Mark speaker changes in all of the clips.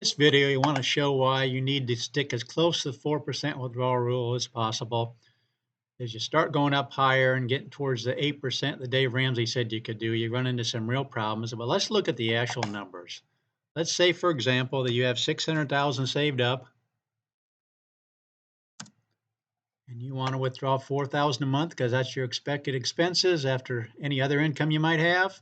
Speaker 1: This video, you want to show why you need to stick as close to the 4% withdrawal rule as possible. As you start going up higher and getting towards the 8% that Dave Ramsey said you could do, you run into some real problems. But let's look at the actual numbers. Let's say, for example, that you have 600,000 saved up and you want to withdraw 4,000 a month because that's your expected expenses after any other income you might have.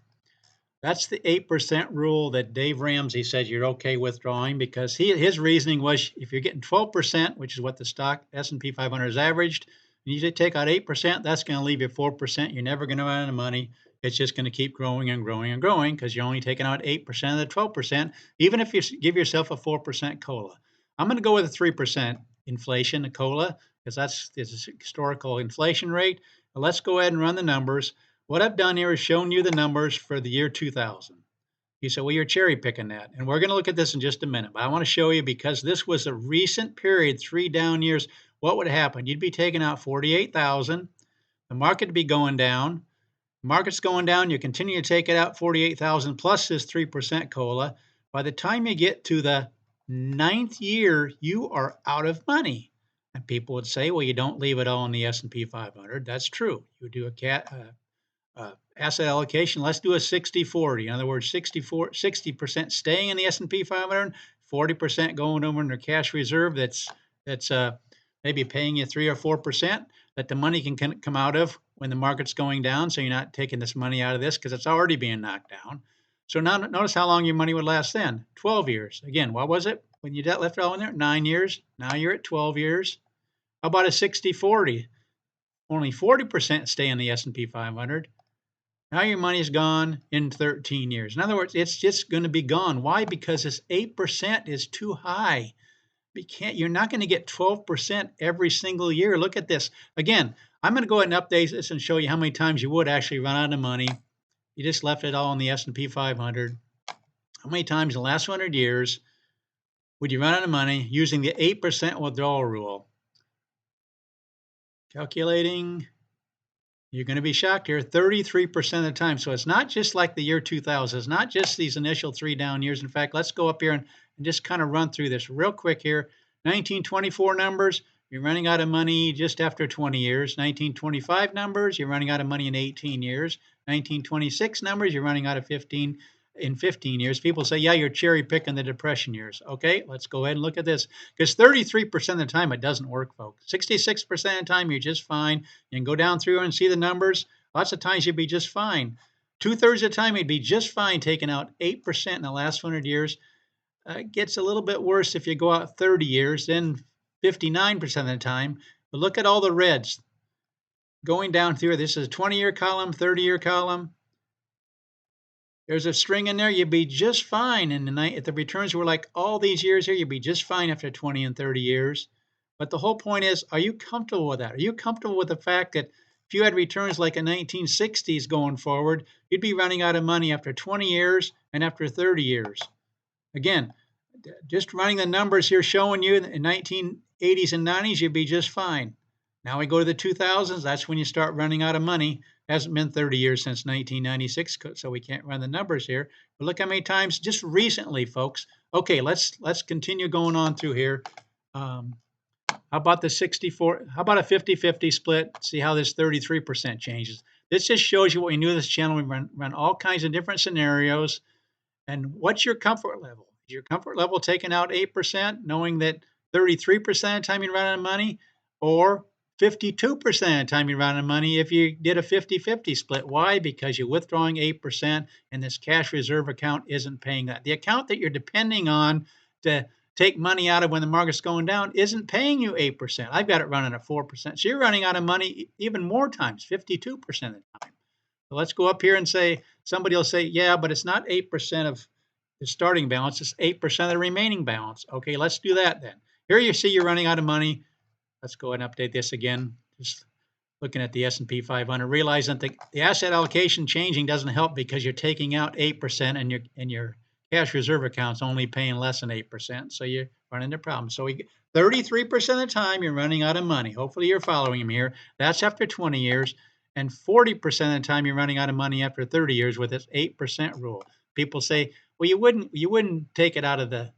Speaker 1: That's the 8% rule that Dave Ramsey said you're okay withdrawing because his reasoning was if you're getting 12%, which is what the stock S&P 500 is averaged, and you take out 8%, that's going to leave you 4%. You're never going to run out of money. It's just going to keep growing and growing and growing because you're only taking out 8% of the 12%, even if you give yourself a 4% COLA. I'm going to go with a 3% inflation, a COLA, because that's the historical inflation rate. But let's go ahead and run the numbers. What I've done here is shown you the numbers for the year 2000. You said, well, you're cherry picking that. And we're going to look at this in just a minute. But I want to show you because this was a recent period, 3 down years, what would happen? You'd be taking out 48,000. The market would be going down. The market's going down. You continue to take it out 48,000 plus this 3% COLA. By the time you get to the 9th year, you are out of money. And people would say, well, you don't leave it all in the S&P 500. That's true. You do asset allocation. Let's do a 60-40. In other words, 60% staying in the S&P 500, 40% going over in their cash reserve that's maybe paying you 3 or 4% that the money can come out of when the market's going down. So you're not taking this money out of this because it's already being knocked down. So now notice how long your money would last then. 12 years. Again, what was it when you left it all in there? 9 years. Now you're at 12 years. How about a 60-40? Only 40% stay in the S&P 500. Now your money's gone in 13 years. In other words, it's just going to be gone. Why? Because this 8% is too high. You're not going to get 12% every single year. Look at this. Again, I'm going to go ahead and update this and show you how many times you would actually run out of money. You just left it all in the S&P 500. How many times in the last 100 years would you run out of money using the 8% withdrawal rule? Calculating. You're going to be shocked here, 33% of the time. So it's not just like the year 2000. It's not just these initial 3 down years. In fact, let's go up here and just kind of run through this real quick here. 1924 numbers, you're running out of money just after 20 years. 1925 numbers, you're running out of money in 18 years. 1926 numbers, you're running out of 15 years. People say, yeah, you're cherry picking the depression years. Okay, let's go ahead and look at this. Because 33% of the time, it doesn't work, folks. 66% of the time, you're just fine. You can go down through and see the numbers. Lots of times, you'd be just fine. 2/3 of the time, you'd be just fine taking out 8% in the last 100 years. It gets a little bit worse if you go out 30 years, then 59% of the time. But look at all the reds going down through. This is a 20-year column, 30-year column. There's a string in there, you'd be just fine in the night. If the returns were like all these years here, you'd be just fine after 20 and 30 years. But the whole point is, are you comfortable with that? Are you comfortable with the fact that if you had returns like in 1960s going forward, you'd be running out of money after 20 years and after 30 years? Again, just running the numbers here showing you in 1980s and 90s, you'd be just fine. Now we go to the 2000s, that's when you start running out of money. Hasn't been 30 years since 1996, so we can't run the numbers here. But look how many times just recently, folks. Okay, let's continue going on through here. How about the 64? How about a 50-50 split? See how this 33% changes. This just shows you what we knew this channel. We run all kinds of different scenarios. And what's your comfort level? Is your comfort level taking out 8%, knowing that 33% of the time you run out of money, or 52% of the time you run out of money if you did a 50-50 split? Why? Because you're withdrawing 8% and this cash reserve account isn't paying that. The account that you're depending on to take money out of when the market's going down isn't paying you 8%. I've got it running at 4%. So you're running out of money even more times, 52% of the time. So let's go up here and say, somebody will say, yeah, but it's not 8% of the starting balance, it's 8% of the remaining balance. Okay, let's do that then. Here you see you're running out of money. Let's go ahead and update this again. Just looking at the S&P 500, realizing that the asset allocation changing doesn't help because you're taking out 8% and your cash reserve account's only paying less than 8%. So you run into problems. So 33% of the time you're running out of money. Hopefully you're following me here. That's after 20 years. And 40% of the time you're running out of money after 30 years with this 8% rule. People say, well, you wouldn't take it out of the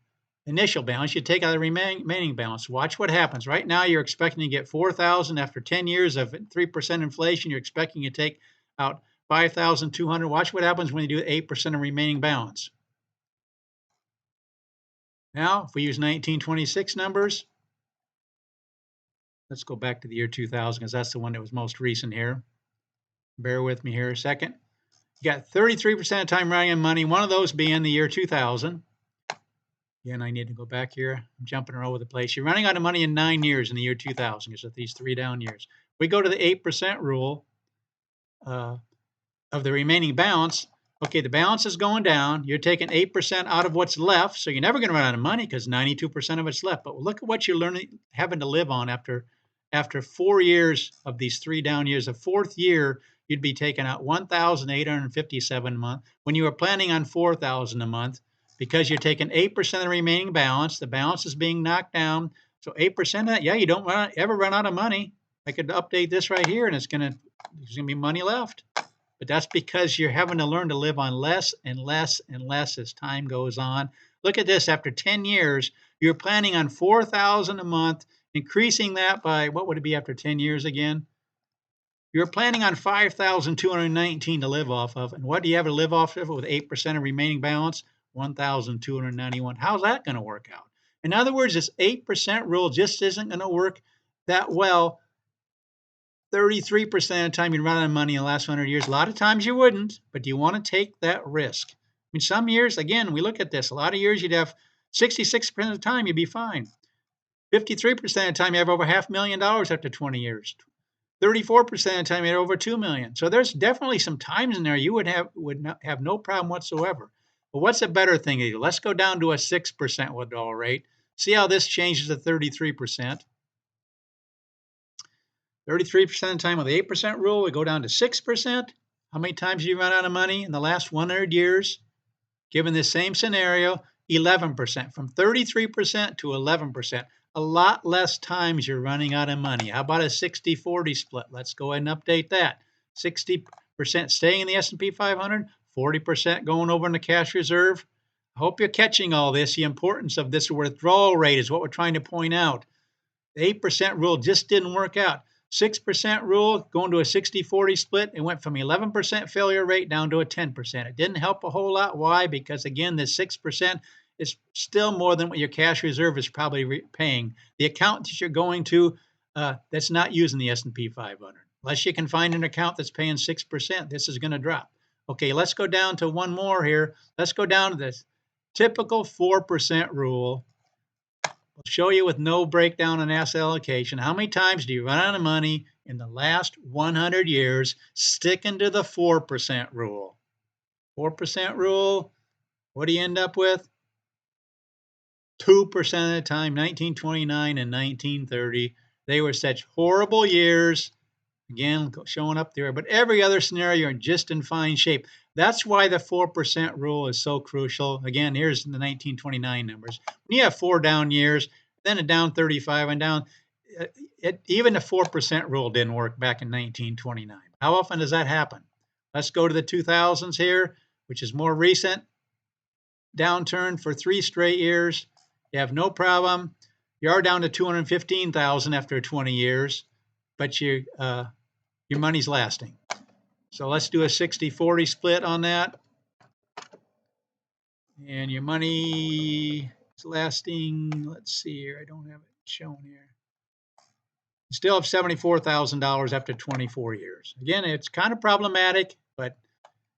Speaker 1: initial balance, you take out the remaining balance. Watch what happens. Right now, you're expecting to get 4,000 after 10 years of 3% inflation. You're expecting to take out 5,200. Watch what happens when you do 8% of remaining balance. Now, if we use 1926 numbers, let's go back to the year 2000 because that's the one that was most recent here. Bear with me here a second. You got 33% of time running on money, one of those being the year 2000. Again, I need to go back here. I'm jumping all over the place. You're running out of money in 9 years in the year 2000 because of these 3 down years. We go to the 8% rule of the remaining balance. Okay, the balance is going down. You're taking 8% out of what's left, so you're never going to run out of money because 92% of it's left. But look at what you're having to live on after 4 years of these 3 down years. The fourth year, you'd be taking out 1,857 a month when you were planning on 4,000 a month. Because you're taking 8% of the remaining balance, the balance is being knocked down. So 8% of that, yeah, you don't ever run out of money. I could update this right here, and there's gonna be money left. But that's because you're having to learn to live on less and less and less as time goes on. Look at this. After 10 years, you're planning on 4,000 a month, increasing that by, what would it be after 10 years again? You're planning on 5,219 to live off of. And what do you have to live off of with 8% of remaining balance? 1,291. How's that going to work out? In other words, this 8% rule just isn't going to work that well. 33% of the time you run out of money in the last 100 years. A lot of times you wouldn't, but do you want to take that risk? I mean, some years, again, we look at this. A lot of years you'd have 66% of the time you'd be fine. 53% of the time you have over $500,000 after 20 years. 34% of the time you had over $2 million. So there's definitely some times in there you would not have no problem whatsoever. But what's a better thing to do? Let's go down to a 6% withdrawal rate. See how this changes to 33%. 33% of the time with the 8% rule, we go down to 6%. How many times do you run out of money in the last 100 years? Given this same scenario, 11%. From 33% to 11%. A lot less times you're running out of money. How about a 60-40 split? Let's go ahead and update that. 60% staying in the S&P 500, 40% going over in the cash reserve. I hope you're catching all this. The importance of this withdrawal rate is what we're trying to point out. The 8% rule just didn't work out. 6% rule, going to a 60-40 split, it went from 11% failure rate down to a 10%. It didn't help a whole lot. Why? Because, again, the 6% is still more than what your cash reserve is probably paying. The account that you're going to that's not using the S&P 500. Unless you can find an account that's paying 6%, this is going to drop. Okay, let's go down to one more here. Let's go down to this typical 4% rule. I'll show you with no breakdown on asset allocation. How many times do you run out of money in the last 100 years sticking to the 4% rule? 4% rule, what do you end up with? 2% of the time, 1929 and 1930. They were such horrible years. Again, showing up there. But every other scenario, you're just in fine shape. That's why the 4% rule is so crucial. Again, here's the 1929 numbers. When you have 4 down years, then a down 35 and down, even the 4% rule didn't work back in 1929. How often does that happen? Let's go to the 2000s here, which is more recent. Downturn for 3 straight years. You have no problem. You are down to 215,000 after 20 years, but your money's lasting. So let's do a 60-40 split on that. And your money is lasting, let's see here, I don't have it shown here. You still have $74,000 after 24 years. Again, it's kind of problematic, but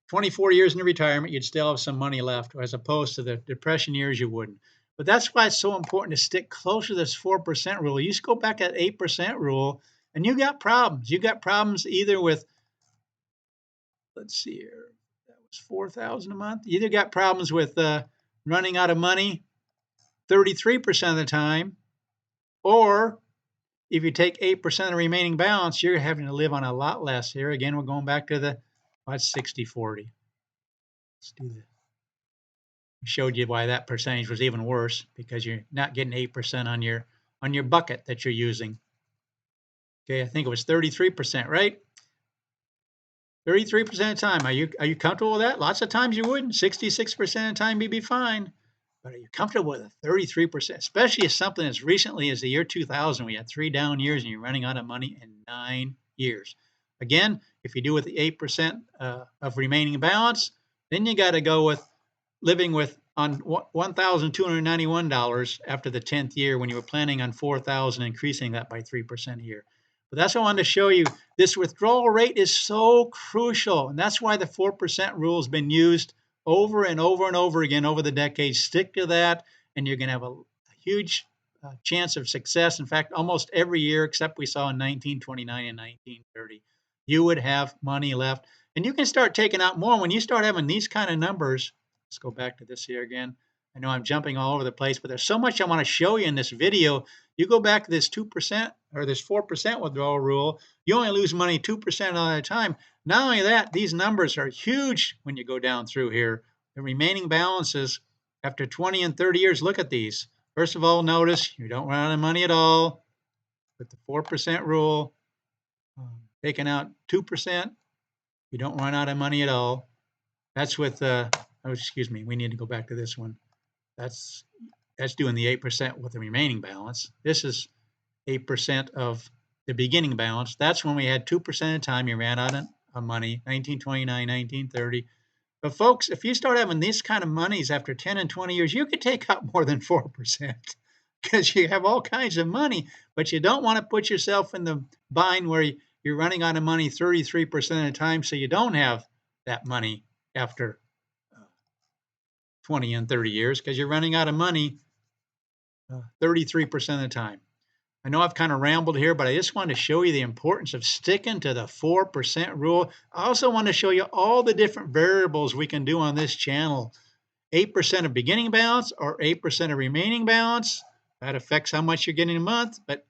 Speaker 1: 24 years in retirement, you'd still have some money left, as opposed to the depression years, you wouldn't. But that's why it's so important to stick close to this 4% rule. You just go back at 8% rule, and you got problems. You got problems either with, let's see here, that was 4,000 a month. You either got problems with running out of money 33% of the time, or if you take 8% of the remaining balance, you're having to live on a lot less. Here again, we're going back to the, that's 60-40. Let's do this. I showed you why that percentage was even worse, because you're not getting 8% on your bucket that you're using. Okay, I think it was 33%, right? 33% of the time. Are you comfortable with that? Lots of times you wouldn't. 66% of the time you'd be fine. But are you comfortable with a 33%, especially if something as recently as the year 2000, we had 3 down years and you're running out of money in 9 years? Again, if you do with the 8% of remaining balance, then you got to go with living with on $1,291 after the 10th year when you were planning on 4,000, increasing that by 3% a year. But that's what I wanted to show you. This withdrawal rate is so crucial, and that's why the 4% rule has been used over and over and over again over the decades. Stick to that, and you're going to have a huge chance of success. In fact, almost every year, except we saw in 1929 and 1930, you would have money left. And you can start taking out more when you start having these kind of numbers. Let's go back to this here again. I know I'm jumping all over the place, but there's so much I want to show you in this video. You go back to this 2% or this 4% withdrawal rule, you only lose money 2% at a time. Not only that, these numbers are huge when you go down through here. The remaining balances after 20 and 30 years, look at these. First of all, notice you don't run out of money at all with the 4% rule. Taking out 2%, you don't run out of money at all. That's with, oh, excuse me, we need to go back to this one. That's doing the 8% with the remaining balance. This is 8% of the beginning balance. That's when we had 2% of the time you ran out of money, 1929, 1930. But folks, if you start having these kind of monies after 10 and 20 years, you could take out more than 4% because you have all kinds of money, but you don't want to put yourself in the bind where you're running out of money 33% of the time, so you don't have that money after 20 and 30 years because you're running out of money 33% of the time. I know I've kind of rambled here, but I just wanted to show you the importance of sticking to the 4% rule. I also want to show you all the different variables we can do on this channel. 8% of beginning balance or 8% of remaining balance. That affects how much you're getting a month, but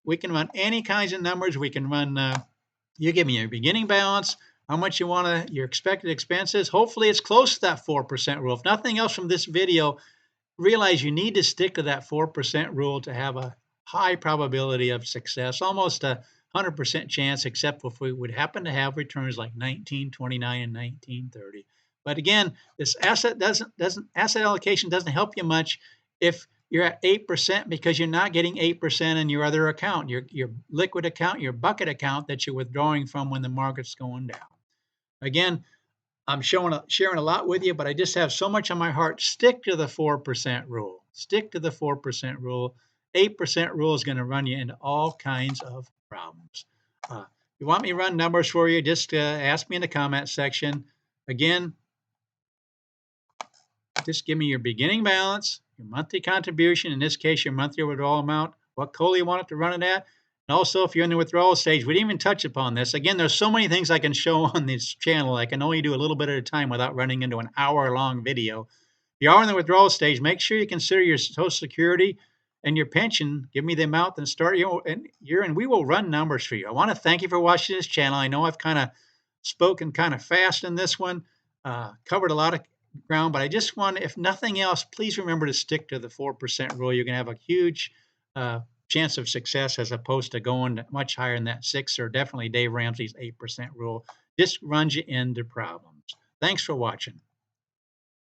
Speaker 1: we can run any kinds of numbers. We can run, you give me your beginning balance, how much you want your expected expenses. Hopefully it's close to that 4% rule. If nothing else from this video, realize you need to stick to that 4% rule to have a high probability of success, almost a 100% chance, except if we would happen to have returns like 1929 and 1930. But again, this asset allocation doesn't help you much if you're at 8% because you're not getting 8% in your other account, your liquid account, your bucket account that you're withdrawing from when the market's going down. Again, I'm sharing a lot with you, but I just have so much on my heart. Stick to the 4% rule. Stick to the 4% rule. 8% rule is going to run you into all kinds of problems. You want me to run numbers for you, just ask me in the comment section. Again, just give me your beginning balance, your monthly contribution, in this case, your monthly withdrawal amount, what COLA you want it to run it at. And also, if you're in the withdrawal stage, we didn't even touch upon this. Again, there's so many things I can show on this channel. I can only do a little bit at a time without running into an hour-long video. If you are in the withdrawal stage, make sure you consider your Social Security and your pension. Give me the amount and start and we will run numbers for you. I want to thank you for watching this channel. I know I've kind of spoken kind of fast in this one, covered a lot of ground, but I just want, if nothing else, please remember to stick to the 4% rule. You're going to have a huge chance of success as opposed to going much higher than that 6 or definitely Dave Ramsey's 8% rule. Just runs you into problems. Thanks for watching.